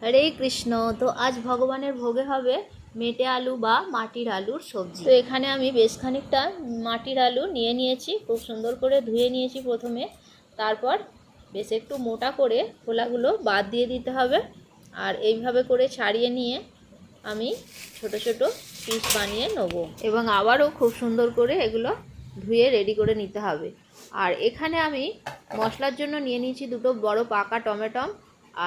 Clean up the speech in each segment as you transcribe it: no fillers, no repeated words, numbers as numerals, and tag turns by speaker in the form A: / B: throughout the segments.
A: হরে কৃষ্ণ। তো আজ ভগবানের ভোগে হবে মেটে আলু বা মাটির আলুর সবজি। তো এখানে আমি বেশ খানিকটা মাটির আলু নিয়েছি, খুব সুন্দর করে ধুয়ে নিয়েছি প্রথমে। তারপর বেশ একটু মোটা করে খোলাগুলো বাদ দিয়ে দিতে হবে, আর এইভাবে করে ছাড়িয়ে নিয়ে আমি ছোট ছোট পিস বানিয়ে নেব এবং আবারও খুব সুন্দর করে এগুলো ধুয়ে রেডি করে নিতে হবে। আর এখানে আমি মশলার জন্য নিয়ে নিয়েছি দুটো বড় পাকা টমেটো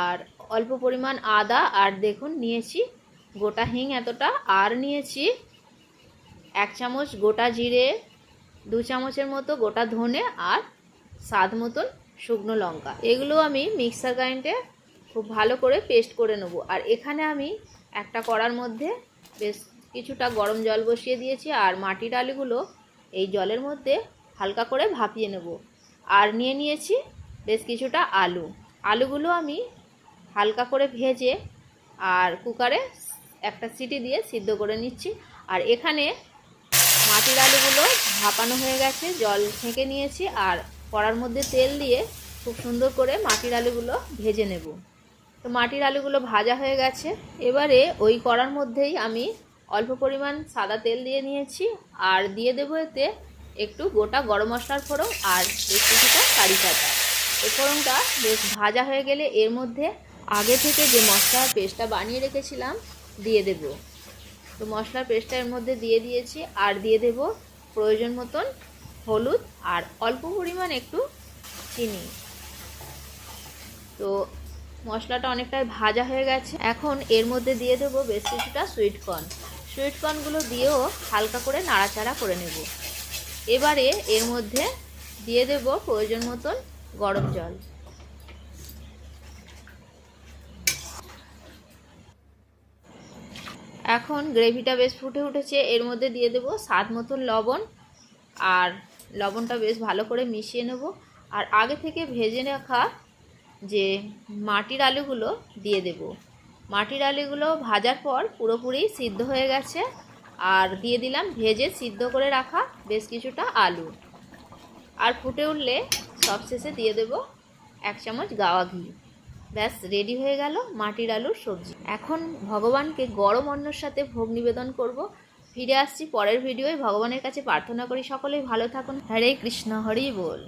A: আর অল্প পরিমাণ আদা, আর দেখুন নিয়েছি গোটা হিং এতটা, আর নিয়েছি 1 চামচ গোটা জিরে, 2 চামচের মতো গোটা ধনে, আর স্বাদ মতন শুকনো লঙ্কা। এগুলো আমি মিক্সার গ্রাইন্ডারে খুব ভালো করে পেস্ট করে নেব। আর এখানে আমি একটা কড়ার মধ্যে বেশ কিছুটা গরম জল বসিয়ে দিয়েছি, আর মাটির আলুগুলো এই জলের মধ্যে হালকা করে ভাপিয়ে নেব। আর নিয়েছি বেশ কিছুটা আলুগুলো আমি হালকা করে ভেজে আর কুকারে একটা সিটি দিয়ে সিদ্ধ করে নিচ্ছি। আর এখানে মাটির আলুগুলো ভাপানো হয়ে গেছে, জল ছেঁকে নিয়েছি, আর কড়ার মধ্যে তেল দিয়ে খুব সুন্দর করে মাটির আলুগুলো ভেজে নেব। তো মাটির আলুগুলো ভাজা হয়ে গেছে, এবারে ওই কড়ার মধ্যেই আমি অল্প পরিমাণ সাদা তেল দিয়ে নিয়েছি, আর দিয়ে দেবো এতে একটু গোটা গরম মশলার ফোড়ন আর বেশ কিছুটা কারি পাতা। এই ফোড়নটা বেশ ভাজা হয়ে গেলে এর মধ্যে আগে থেকে যে মশলার পেস্টটা বানিয়ে রেখেছিলাম দিয়ে দেব। তো মশলার পেস্টটা এর মধ্যে দিয়ে দিয়েছি, আর দিয়ে দেব প্রয়োজন মতন হলুদ আর অল্প পরিমাণ একটু চিনি। তো মশলাটা অনেকটাই ভাজা হয়ে গেছে, এখন এর মধ্যে দিয়ে দেবো বেশ কিছুটা সুইটকর্নগুলো দিয়েও হালকা করে নাড়াচাড়া করে নেব। এবারে এর মধ্যে দিয়ে দেব প্রয়োজন মতন গরম জল। এখন গ্রেভিটা বেশ ফুটে উঠেছে, এর মধ্যে দিয়ে দেব স্বাদ মতন লবণ, আর লবণটা বেশ ভালো করে মিশিয়ে নেব। আর আগে থেকে ভেজে রাখা যে মাটির আলুগুলো দিয়ে দেব। মাটির আলুগুলো ভাজার পর পুরোপুরি সিদ্ধ হয়ে গেছে, আর দিয়ে দিলাম ভেজে সিদ্ধ করে রাখা বেশ কিছুটা আলু। আর ফুটে উঠলে সবশেষে দিয়ে দেব 1 চামচ গাওয়া ঘি। ব্যাস রেডি হয়ে গেল মাটির আলুর সবজি। এখন ভগবানকে গরম অন্নর সাথে ভোগ নিবেদন করব। ফিরে আসছি পরের ভিডিওয়। ভগবানের কাছে প্রার্থনা করি সকলেই ভালো থাকুন। হরে কৃষ্ণ, হরি বল।